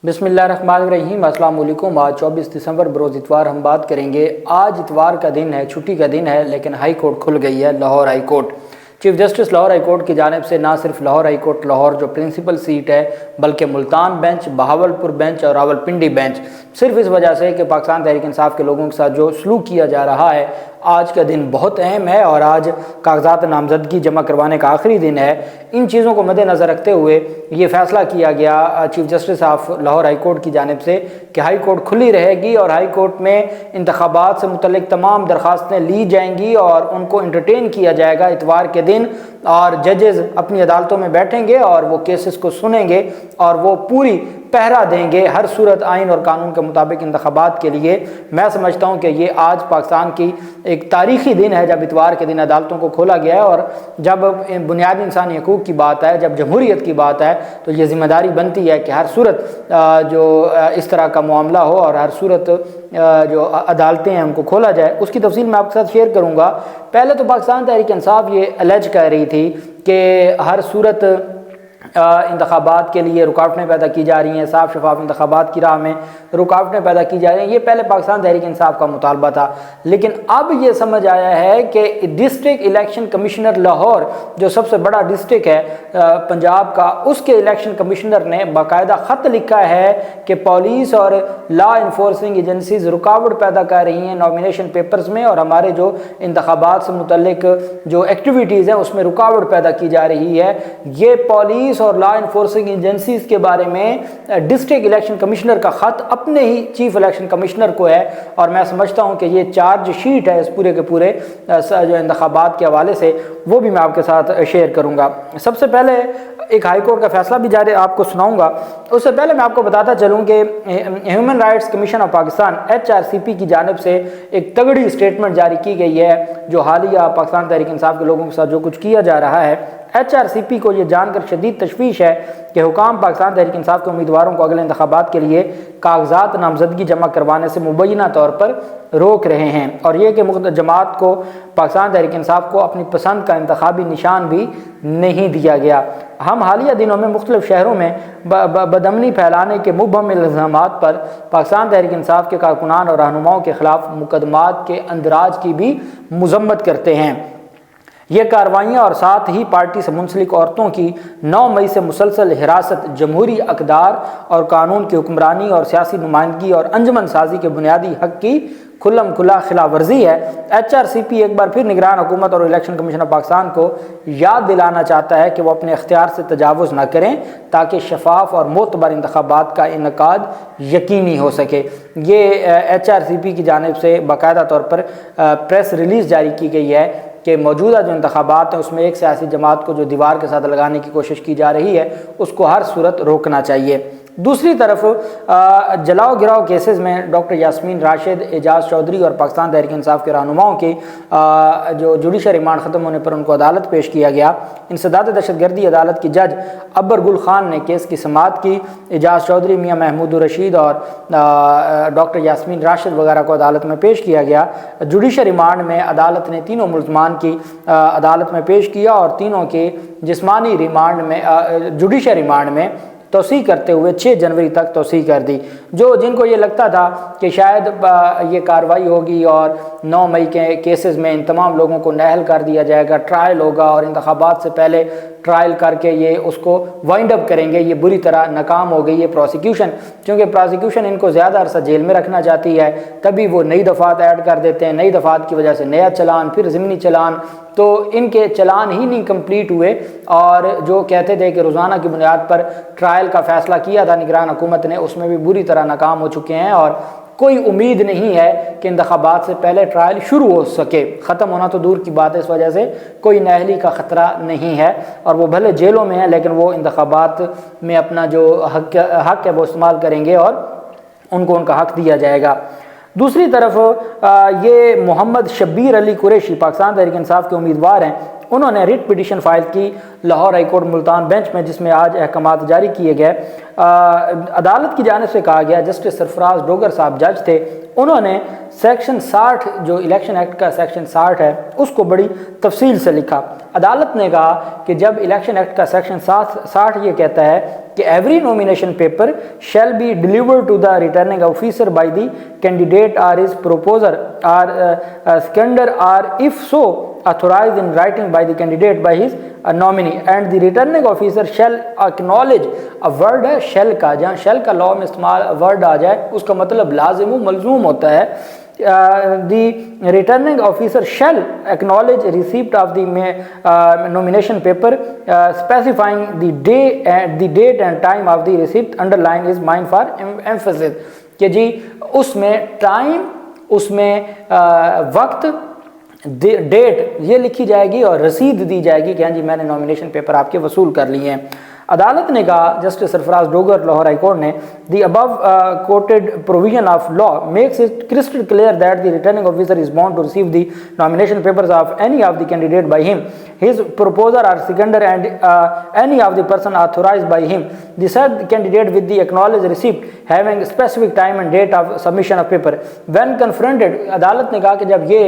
بسم اللہ الرحمن الرحیم۔ السلام علیکم۔ آج 24 دسمبر بروز اتوار ہم بات کریں گے۔ آج اتوار کا دن ہے، چھٹی کا دن ہے، لیکن ہائی کورٹ کھل گئی ہے، Lahore high court. Chief justice Lahore high court کی جانب سے نہ صرف لاہور ہائی کورٹ لاہور جو پرنسپل سیٹ ہے، بلکہ ملتان بینچ، بہاولپور بینچ اور راولپنڈی بینچ، صرف اس وجہ سے کہ پاکستان تحریک انصاف کے لوگوں کے ساتھ جو سلوک کیا جا رہا ہے، آج کا دن بہت اہم ہے اور آج کاغذات نامزدگی جمع کروانے کا آخری دن ہے۔ ان چیزوں کو مد نظر رکھتے ہوئے یہ فیصلہ کیا گیا chief justice of Lahore high court کی جانب سے کہ ہائی کورٹ کھلی رہے گی اور ہائی کورٹ میں انتخابات سے متعلق تمام درخواستیں لی جائیں گی اور ان کو انٹرٹین کیا جائے گا اتوار کے دن، اور ججز اپنی عدالتوں میں بیٹھیں گے اور وہ کیسز کو سنیں گے اور وہ پوری پہرا دیں گے ہر صورت آئین اور قانون کے مطابق انتخابات کے لیے۔ میں سمجھتا ہوں کہ یہ آج پاکستان کی ایک تاریخی دن ہے جب اتوار کے دن عدالتوں کو کھولا گیا ہے، اور جب بنیادی انسانی حقوق کی بات ہے، جب جمہوریت کی بات ہے، تو یہ ذمہ داری بنتی ہے کہ ہر صورت جو اس طرح کا معاملہ ہو اور ہر صورت جو عدالتیں ہیں ان کو کھولا جائے۔ اس کی تفصیل میں آپ کے ساتھ شیئر کروں گا۔ پہلے تو پاکستان تحریک انصاف یہ الیج کر رہی تھی کہ ہر صورت انتخابات کے لیے رکاوٹیں پیدا کی جا رہی ہیں، صاف شفاف انتخابات کی راہ میں رکاوٹیں پیدا کی جا رہی ہیں۔ یہ پہلے پاکستان تحریک انصاف کا مطالبہ تھا، لیکن اب یہ سمجھ آیا ہے کہ ڈسٹرکٹ الیکشن کمشنر لاہور جو سب سے بڑا ڈسٹرکٹ ہے پنجاب کا، اس کے الیکشن کمشنر نے باقاعدہ خط لکھا ہے کہ پولیس اور لا انفورسنگ ایجنسیز رکاوٹ پیدا کر رہی ہیں نامینیشن پیپرز میں، اور ہمارے جو انتخابات سے متعلق جو ایکٹیویٹیز ہیں اس میں رکاوٹ پیدا کی جا رہی ہے۔ یہ پولیس اور لا انفورسنگ ایجنسیز کے بارے میں ڈسٹرکٹ الیکشن کمشنر کا خط اپنے ہی چیف الیکشن کمشنر کو ہے، اور میں سمجھتا ہوں کہ یہ چارج شیٹ ہے اس پورے کے پورے جو انتخابات کے حوالے سے، وہ بھی میں آپ کے ساتھ شیئر کروں گا۔ سب سے پہلے ایک ہائی کورٹ کا فیصلہ بھی جاری آپ کو سناؤں گا۔ اس سے پہلے میں آپ کو بتاتا چلوں کہ human rights commission of Pakistan HRCP کی جانب سے ایک تگڑی اسٹیٹمنٹ جاری کی گئی ہے جو حالیہ پاکستان تحریک انصاف کے لوگوں کے ساتھ جو کچھ کیا جا رہا ہے۔ HRCP کو یہ جان کر شدید تشویش ہے کہ حکام پاکستان تحریک انصاف کے امیدواروں کو اگلے انتخابات کے لیے کاغذات نامزدگی جمع کروانے سے مبینہ طور پر روک رہے ہیں، اور یہ کہ جماعت کو پاکستان تحریک انصاف کو اپنی پسند کا انتخابی نشان بھی نہیں دیا گیا۔ ہم حالیہ دنوں میں مختلف شہروں میں بدامنی پھیلانے کے مبہم الزامات پر پاکستان تحریک انصاف کے کارکنان اور رہنماؤں کے خلاف مقدمات کے اندراج کی بھی مذمت کرتے ہیں۔ یہ کارروائیاں اور ساتھ ہی پارٹی سے منسلک عورتوں کی 9 مئی سے مسلسل حراست جمہوری اقدار اور قانون کی حکمرانی اور سیاسی نمائندگی اور انجمن سازی کے بنیادی حق کی کھلم کھلا خلاف ورزی ہے۔ HRCP ایک بار پھر نگران حکومت اور الیکشن کمیشن آف پاکستان کو یاد دلانا چاہتا ہے کہ وہ اپنے اختیار سے تجاوز نہ کریں تاکہ شفاف اور معتبر انتخابات کا انعقاد یقینی ہو سکے۔ یہ HRCP کی جانب سے باقاعدہ طور پر پریس ریلیز جاری کی گئی ہے کہ موجودہ جو انتخابات ہیں اس میں ایک سیاسی جماعت کو جو دیوار کے ساتھ لگانے کی کوشش کی جا رہی ہے اس کو ہر صورت روکنا چاہیے۔ دوسری طرف جلاؤ گراؤ کیسز میں ڈاکٹر یاسمین راشد، اعجاز چودھری اور پاکستان تحریک انصاف کے رہنماؤں کی جو جوڈیشل ریمانڈ ختم ہونے پر ان کو عدالت پیش کیا گیا۔ انسداد دہشت گردی عدالت کی جج ابر گل خان نے کیس کی سماعت کی۔ اعجاز چودھری، میاں محمود الرشید اور ڈاکٹر یاسمین راشد وغیرہ کو عدالت میں پیش کیا گیا۔ جوڈیشل ریمانڈ میں عدالت نے تینوں ملزمان کی عدالت میں پیش کیا اور تینوں کے جسمانی ریمانڈ میں جوڈیشل ریمانڈ میں توسیع کرتے ہوئے 6 جنوری تک توسیع کر دی۔ جن کو یہ لگتا تھا کہ شاید یہ کارروائی ہوگی اور 9 مئی کے کیسز میں ان تمام لوگوں کو نااہل کر دیا جائے گا، ٹرائل ہوگا اور انتخابات سے پہلے ٹرائل کر کے یہ اس کو وائنڈ اپ کریں گے، یہ بری طرح ناکام ہو گئی ہے پروسیکیوشن، کیونکہ پروسیکیوشن ان کو زیادہ عرصہ جیل میں رکھنا چاہتی ہے، تبھی وہ نئی دفعات ایڈ کر دیتے ہیں، نئی دفعات کی وجہ سے نیا چلان، پھر ضمنی چلان، تو ان کے چلان ہی نہیں کمپلیٹ ہوئے، اور جو کہتے تھے کہ روزانہ کی بنیاد پر ٹرائل کا فیصلہ کیا تھا نگران حکومت نے، اس میں بھی بری طرح ناکام ہو چکے ہیں، اور کوئی امید نہیں ہے کہ انتخابات سے پہلے ٹرائل شروع ہو سکے۔ ختم ہونا تو دور کی بات ہے، اس وجہ سے کوئی نااہلی کا خطرہ نہیں ہے، اور وہ بھلے جیلوں میں ہیں لیکن وہ انتخابات میں اپنا جو حق ہے وہ استعمال کریں گے اور ان کو ان کا حق دیا جائے گا۔ دوسری طرف یہ محمد شبیر علی قریشی پاکستان تحریک انصاف کے امیدوار ہیں، انہوں نے ریٹ پٹیشن فائل کی Lahore high court Multan bench میں، جس میں آج احکامات جاری کیے گئے۔ عدالت کی جانب سے کہا گیا، جسٹس سرفراز ڈوگر صاحب جج تھے، انہوں نے سیکشن 60 جو الیکشن ایکٹ کا سیکشن 60 ہے اس کو بڑی تفصیل سے لکھا۔ عدالت نے کہا کہ جب الیکشن ایکٹ کا سیکشن 60 یہ کہتا ہے کہ every nomination paper shall be delivered to the returning officer by the candidate اور his proposer or seconder or if so authorized in writing by the candidate by his nominee and the returning officer shall acknowledge a word ہے shall کا، جہاں shall کا law میں استعمال word آ جائے اس کا مطلب لازم و ملزوم ہوتا ہے۔ the returning officer shall acknowledge receipt of the nomination paper specifying the date and time of the receipt underline is mine for emphasis کہ جی اس میں ٹائم، اس میں وقت، ڈیٹ یہ لکھی جائے گی اور رسید دی جائے گی کہ ہاں جی میں نے نومینیشن پیپر آپ کے وصول کر لیے ہیں۔ عدالت نے کہا، justice Sarfraz Dogar Lahore high court نے، the above quoted provision of law makes it crystal clear that the returning officer is bound to receive the nomination papers of any of the candidate by him his proposer or seconder and any of the person authorized by him the said candidate with the acknowledged receipt having specific time and date of submission of paper when confronted۔ عدالت نے کہا کہ جب یہ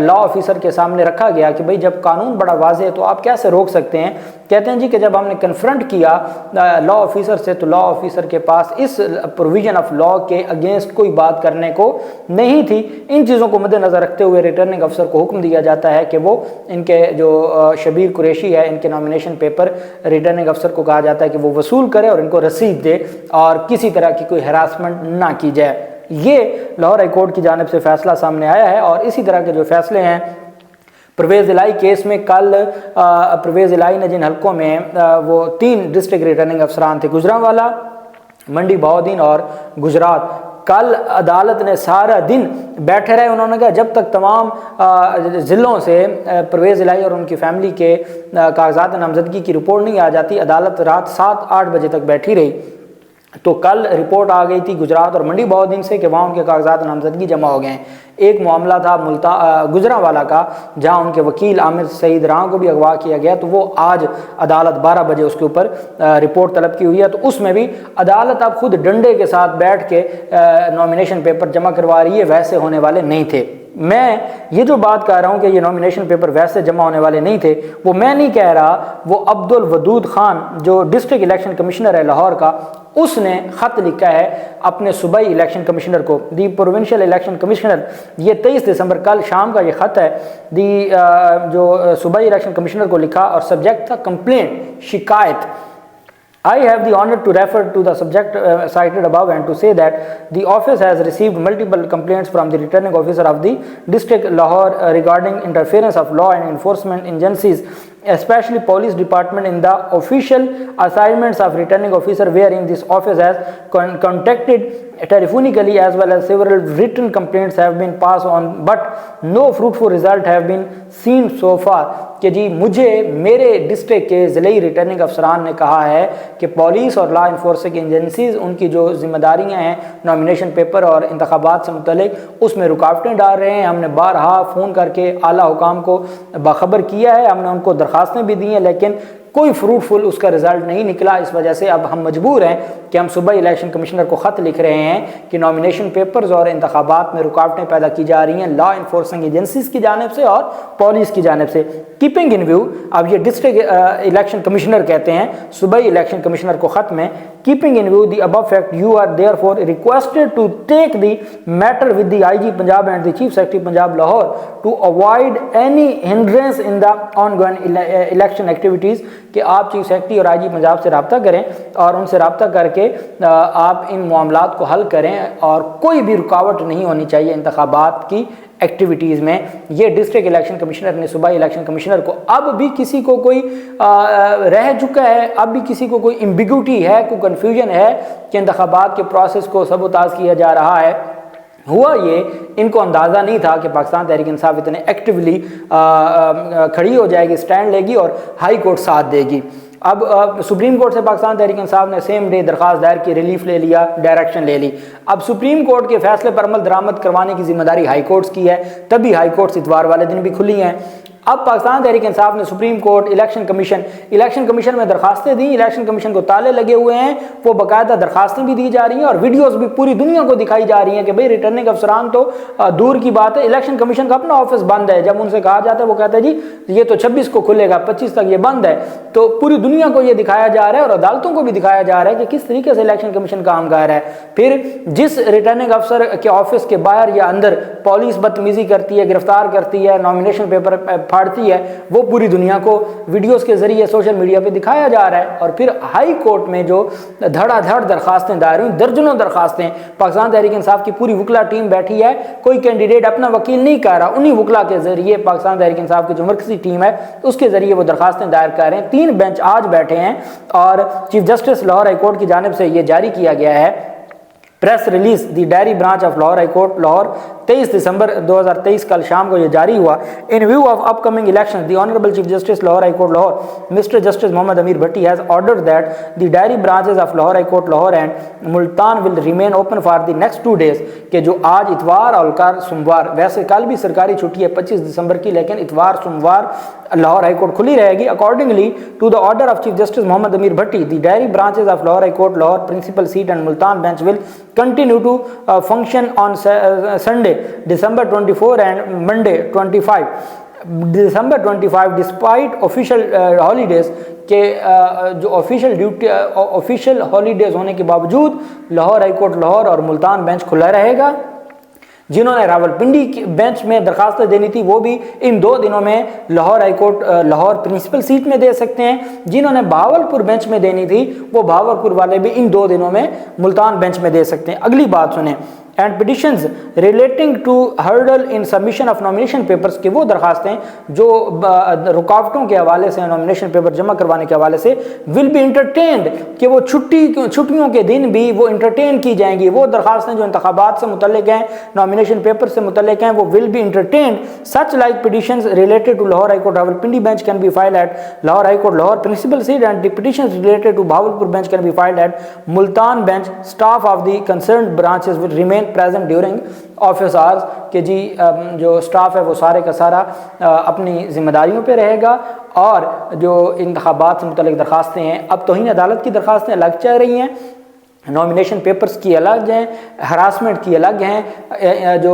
لا officer کے سامنے رکھا گیا کہ بھئی جب قانون بڑا واضح ہے تو آپ کیسے روک سکتے ہیں، کہتے ہیں جی کہ جب ہم نے کنفرنٹ کیا لا آفیسر سے تو لا آفیسر کے پاس اس پروویژن آف لا کے اگینسٹ کوئی بات کرنے کو نہیں تھی۔ ان چیزوں کو مد نظر رکھتے ہوئے ریٹرننگ افسر کو حکم دیا جاتا ہے کہ وہ ان کے جو شبیر قریشی ہے ان کے نومینیشن پیپر ریٹرننگ افسر کو کہا جاتا ہے کہ وہ وصول کرے اور ان کو رسید دے اور کسی طرح کی کوئی ہراسمنٹ نہ کی جائے۔ یہ لاہور ہائی کورٹ کی جانب سے فیصلہ سامنے آیا ہے، اور اسی طرح کے جو فیصلے ہیں پرویز الہی کیس میں، کل پرویز الہی نے جن حلقوں میں وہ 3 ڈسٹرکٹ ریٹرننگ افسران تھے، گجرانوالہ، منڈی بہاؤدین اور گجرات، کل عدالت نے سارا دن بیٹھے رہے، انہوں نے کہا جب تک تمام ضلعوں سے پرویز الہی اور ان کی فیملی کے کاغذات نامزدگی کی رپورٹ نہیں آ جاتی، عدالت رات 7-8 بجے تک بیٹھی رہی۔ تو کل رپورٹ آ گئی تھی گجرات اور منڈی بہاؤدین سے کہ وہاں ان کے کاغذات نامزدگی جمع ہو گئے ہیں۔ ایک معاملہ تھا گجرانوالہ کا جہاں ان کے وکیل عامر سعید راں کو بھی اغوا کیا گیا، تو وہ آج عدالت 12 بجے اس کے اوپر رپورٹ طلب کی ہوئی ہے۔ تو اس میں بھی عدالت اب خود ڈنڈے کے ساتھ بیٹھ کے نومینیشن پیپر جمع کروا رہی ہے، ویسے ہونے والے نہیں تھے۔ میں یہ جو بات کہہ رہا ہوں کہ یہ نومینیشن پیپر ویسے جمع ہونے والے نہیں تھے، وہ میں نہیں کہہ رہا، وہ عبد الودود خان جو ڈسٹرکٹ الیکشن کمشنر ہے لاہور کا، اس نے خط لکھا ہے اپنے صوبائی الیکشن کمشنر کو، دی پروونشل الیکشن کمشنر، یہ 23 دسمبر کل شام کا یہ خط ہے، جو صوبائی الیکشن کمشنر کو لکھا اور سبجیکٹ تھا کمپلینٹ، شکایت۔ I have the honor to refer to the subject cited above and to say that the office has received multiple complaints from the returning officer of the district Lahore regarding interference of law and enforcement agencies, especially police department in the official assignments of returning officer, wherein this office has contacted telephonically as well as several written complaints have been passed on, but no fruitful result have been seen so far۔ کہ جی مجھے میرے district کے ضلعی returning افسران نے کہا ہے کہ پولیس اور لا انفورسنگ ایجنسیز ان کی جو ذمہ داریاں ہیں نومینیشن پیپر اور انتخابات سے متعلق اس میں رکاوٹیں ڈال رہے ہیں۔ ہم نے بارہا فون کر کے اعلیٰ حکام کو باخبر کیا ہے، ہم نے ان کو درخواستیں بھی دی ہیں، لیکن کوئی فروٹفل اس کا رزلٹ نہیں نکلا۔ اس وجہ سے اب ہم مجبور ہیں کہ ہم صوبائی الیکشن کمشنر کو خط لکھ رہے ہیں کہ نومینیشن پیپرز اور انتخابات میں رکاوٹیں پیدا کی جا رہی ہیں لا انفورسنگ ایجنسیز کی جانب سے اور پولیس کی جانب سے۔ کیپنگ ان ویو، اب یہ ڈسٹرکٹ الیکشن کمشنر کہتے ہیں صوبائی الیکشن کمشنر کو خط میں، keeping in view the above fact, you are therefore requested to take the matter with the IG Punjab and the Chief Secretary Punjab Lahore to avoid any hindrance in the ongoing election activities، کہ آپ chief secretary اور آئی جی پنجاب سے رابطہ کریں اور ان سے رابطہ کر کے آپ ان معاملات کو حل کریں، اور کوئی بھی رکاوٹ نہیں ہونی چاہیے انتخابات کی ایکٹیویٹیز میں۔ یہ ڈسٹرکٹ الیکشن کمشنر نے صوبائی الیکشن کمشنر کو، اب بھی کسی کو کوئی رہ چکا ہے، اب بھی کسی کو کوئی ایمبیگوٹی ہے، کوئی کنفیوژن ہے کہ انتخابات کے پروسیس کو سبوتاژ کیا جا رہا ہے، ہوا یہ ان کو اندازہ نہیں تھا کہ پاکستان تحریک انصاف اتنے ایکٹیولی کھڑی ہو جائے گی، سٹینڈ لے گی اور ہائی کورٹ ساتھ دے گی۔ اب سپریم کورٹ سے پاکستان تحریک انصاف نے سیم ڈے درخواست دائر کی، ریلیف لے لیا، ڈائریکشن لے لی۔ اب سپریم کورٹ کے فیصلے پر عمل درآمد کروانے کی ذمہ داری ہائی کورٹس کی ہے، تبھی ہائی کورٹس اتوار والے دن بھی کھلی ہیں۔ اب پاکستان تحریک انصاف نے سپریم کورٹ، الیکشن کمیشن میں درخواستیں دیں، الیکشن کمیشن کو تالے لگے ہوئے ہیں، وہ باقاعدہ درخواستیں بھی دی جا رہی ہیں اور ویڈیوز بھی پوری دنیا کو دکھائی جا رہی ہیں کہ بھئی ریٹرننگ افسران تو دور کی بات ہے، الیکشن کمیشن کا اپنا آفس بند ہے، جب ان سے کہا جاتا ہے وہ کہتا ہے جی یہ تو 26 کو کھلے گا، 25 تک یہ بند ہے۔ تو پوری دنیا کو یہ دکھایا جا رہا ہے اور عدالتوں کو بھی دکھایا جا رہا ہے کہ کس طریقے سے الیکشن کمیشن کام کر رہا ہے۔ پھر جس ریٹرننگ افسر کے آفس کے باہر یا اندر پولیس بدتمیزی کرتی ہے، گرفتار کرتی ہے، نامینیشن پیپر پھاڑتی ہے، وہ پوری دنیا کو ویڈیوز کے ذریعے سوشل میڈیا پہ دکھایا جا رہا ہے۔ اور پھر ہائی کورٹ میں جو دھڑا دھڑ درخواستیں دائر ہوئیں، درجنوں درخواستیں، پاکستان تحریک انصاف کی پوری وکلا ٹیم بیٹھی ہے، کوئی کینڈیڈیٹ اپنا وکیل نہیں کر رہا، انہی وکلا کے ذریعے پاکستان تحریک انصاف کی جو مرکزی ٹیم ہے اس کے ذریعے وہ درخواستیں دائر کر رہے ہیں۔ 3 بینچ آج بیٹھے ہیں اور chief justice Lahore high court کی جانب سے یہ جاری کیا گیا ہے press release the diary branch of Lahore high court Lahore 23 دسمبر 2023 کل شام کو یہ جاری ہوا۔ In view of upcoming election the honourable chief justice Lahore high court Lahore mister justice Muhammad Amir Bhatti has ordered that the diary branches of Lahore high court Lahore and Multan will remain open for the next 2 days کہ جو آج اتوار اور کل سوموار، ویسے کل بھی سرکاری چھٹی ہے 25 دسمبر کی، لیکن اتوار سوموار لاہور ہائی کورٹ کھلی رہے گی۔ Accordingly to the order of chief justice Muhammad Amir Bhatti the diary branches of Lahore high court Lahore principal seat and Multan bench will continue to function on Sunday December 24 and Monday 25 December 25 despite official holidays کہ جو official holidays ہونے کے باوجود Lahore high court Lahore اور Multan bench کھلا رہے گا۔ جنہوں نے راولپنڈی بینچ میں درخواستیں دینی تھی وہ بھی ان 2 دنوں میں Lahore high court Lahore principal seat میں دے سکتے ہیں، جنہوں نے بہاولپور بینچ میں دینی تھی وہ بہاولپور والے بھی ان 2 دنوں میں ملتان بینچ میں دے سکتے ہیں۔ اگلی بات سنیں، and petitions relating to hurdle in submission of nomination papers کے وہ درخواستیں جو رکاوٹوں کے حوالے سے نامینیشن پیپر جمع کروانے کے حوالے سے ول بی انٹرٹینڈ کہ وہ چھٹیوں کے دن بھی وہ انٹرٹین کی جائیں گی، وہ درخواستیں جو انتخابات سے متعلق ہیں، نامینیشن پیپر سے متعلق ہیں، وہ will be entertained such like petitions related to Lahore high court Rawalpindi bench can be filed at Lahore high court Lahore principal seat and the petitions related to Bahawalpur bench can be filed at Multan bench. Staff of the concerned branches will remain present during office hours کہ جی جو staff ہے وہ سارے کا سارا اپنی ذمہ داریوں پہ رہے گا، اور جو انتخابات سے متعلق درخواستیں ہیں، اب توہین عدالت کی درخواستیں الگ چل رہی ہیں، نامینیشن پیپرز کی الگ ہیں، ہراسمنٹ کی الگ ہیں، جو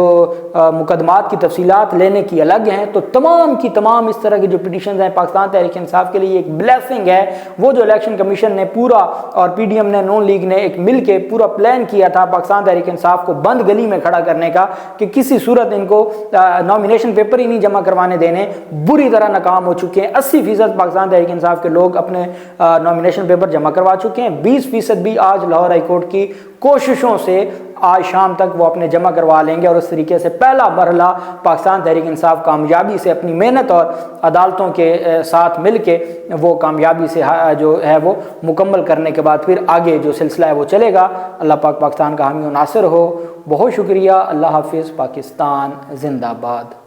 مقدمات کی تفصیلات لینے کی الگ ہیں، تو تمام کی تمام اس طرح کی جو پٹیشنز ہیں پاکستان تحریک انصاف کے لیے ایک بلیسنگ ہے۔ وہ جو الیکشن کمیشن نے پورا اور پی ڈی ایم نے نون لیگ نے ایک مل کے پورا پلان کیا تھا پاکستان تحریک انصاف کو بند گلی میں کھڑا کرنے کا کہ کسی صورت ان کو نامینیشن پیپر ہی نہیں جمع کروانے دینے، بری طرح ناکام ہو چکے ہیں۔ 80% پاکستان تحریک انصاف کے لوگ اپنے نامینیشن پیپر جمع کروا چکے ہیں، 20% بھی آج لاہور ہائی کورٹ کی کوششوں سے آج شام تک وہ اپنے جمع کروا لیں گے، اور اس طریقے سے پہلا مرحلہ پاکستان تحریک انصاف کامیابی سے اپنی محنت اور عدالتوں کے ساتھ مل کے وہ کامیابی سے جو ہے وہ مکمل کرنے کے بعد پھر آگے جو سلسلہ ہے وہ چلے گا۔ اللہ پاک پاکستان کا حامی و ناصر ہو۔ بہت شکریہ، اللہ حافظ، پاکستان زندہ باد۔